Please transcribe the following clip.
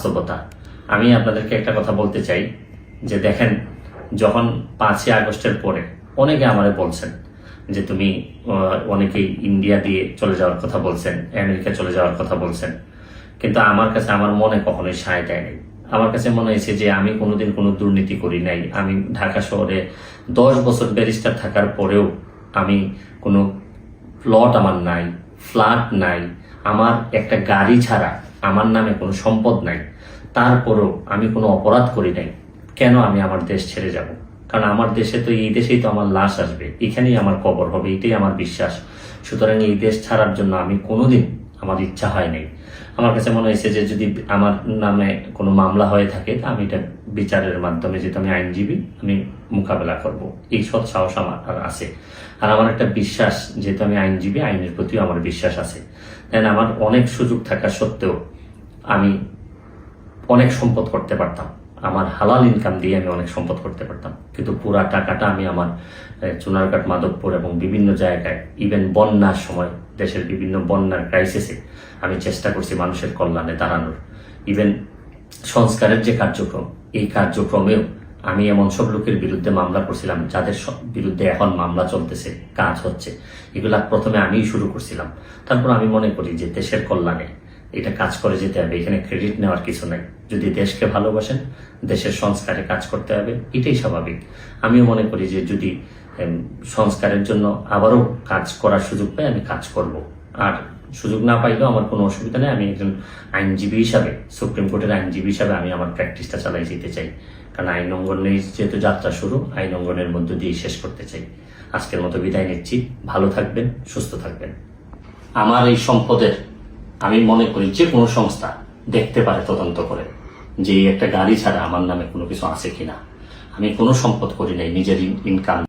বাস্তবতা। আমি আপনাদেরকে একটা কথা বলতে চাই যে দেখেন, যখন 5ই আগস্টের পরে অনেকে আমারে বলছেন যে তুমি অনেকেই ইন্ডিয়া দিয়ে চলে যাওয়ার কথা বলছেন, আমেরিকা চলে যাওয়ার কথা বলছেন, কিন্তু আমার কাছে আমার মনে কখনোই সায় দেয়নি। আমার কাছে মনে হয়েছে যে আমি কোনোদিন কোনো দুর্নীতি করি নাই। আমি ঢাকা শহরে 10 বছর ব্যারিস্টার থাকার পরেও আমি কোনো প্লট আমার নাই, ফ্ল্যাট নাই, আমার একটা গাড়ি ছাড়া আমার নামে কোনো সম্পদ নাই। তারপরেও আমি কোনো অপরাধ করি নাই। কেন আমি আমার দেশ ছেড়ে যাব? কারণ আমার দেশে তো, এই দেশেই তো আমার লাশ আসবে, এখানেই আমার কবর হবে, এটাই আমার বিশ্বাস। সুতরাং এই দেশ ছাড়ার জন্য আমি কোনোদিন, আমার ইচ্ছা হয় নাই। আমার কাছে মনে হয়েছে যে যদি আমার নামে কোনো মামলা হয়ে থাকে, আমি এটা বিচারের মাধ্যমে, যেহেতু আমি আইনজীবী, আমি মোকাবেলা করব, এই সৎ সাহস আমার আছে। আর আমার একটা বিশ্বাস, যেহেতু আমি আইনজীবী, আইনের প্রতিও আমার বিশ্বাস আছে। দেন আমার অনেক সুযোগ থাকা সত্ত্বেও আমি অনেক সম্পদ করতে পারতাম। আমার হালাল ইনকাম দিয়ে আমি অনেক সম্পদ করতে পারতাম, কিন্তু পুরা টাকাটা আমি আমার চুনারঘাট, মাধবপুর এবং বিভিন্ন জায়গায়, ইভেন বন্যার সময়, দেশের বিভিন্ন বন্যার ক্রাইসিসে আমি চেষ্টা করছি মানুষের কল্যাণে দাঁড়ানোর। ইভেন সংস্কারের যে কার্যক্রম, এই কার্যক্রমেও আমি এমন সব লোকের বিরুদ্ধে মামলা করছিলাম যাদের বিরুদ্ধে এখন মামলা চলতেছে, কাজ হচ্ছে। এগুলা প্রথমে আমিই শুরু করছিলাম। তারপর আমি মনে করি যে দেশের কল্যাণে এটা কাজ করে যেতে হবে, এখানে ক্রেডিট নেওয়ার কিছু নাই। যদি দেশকে ভালোবাসেন, দেশের সংস্কারে কাজ করতে হবে, এটাই স্বাভাবিক। আমিও মনে করি যে যদি সংস্কারের জন্য আবারও কাজ করার সুযোগ পাই, আমি কাজ করব। আর সুযোগ না পাইলেও আমার কোনো অসুবিধা নেই। আমি একজন আইনজীবী হিসাবে, সুপ্রিম কোর্টের আইনজীবী হিসাবে আমি আমার প্র্যাকটিসটা চালাই যেতে চাই। কারণ আইন অঙ্গনে যেহেতু যাত্রা শুরু, আইন অঙ্গনের মধ্য দিয়ে শেষ করতে চাই। আজকের মতো বিদায় নিচ্ছি। ভালো থাকবেন, সুস্থ থাকবেন। আমার এই সম্পদের, আমি মনে করি যে কোনো সংস্থা দেখতে পারে তদন্ত করে যে একটা গাড়ি ছাড়া আমার নামে কোনো কিছু আছে কিনা। আমি কোনো সম্পদ করি নাই নিজের ইনকাম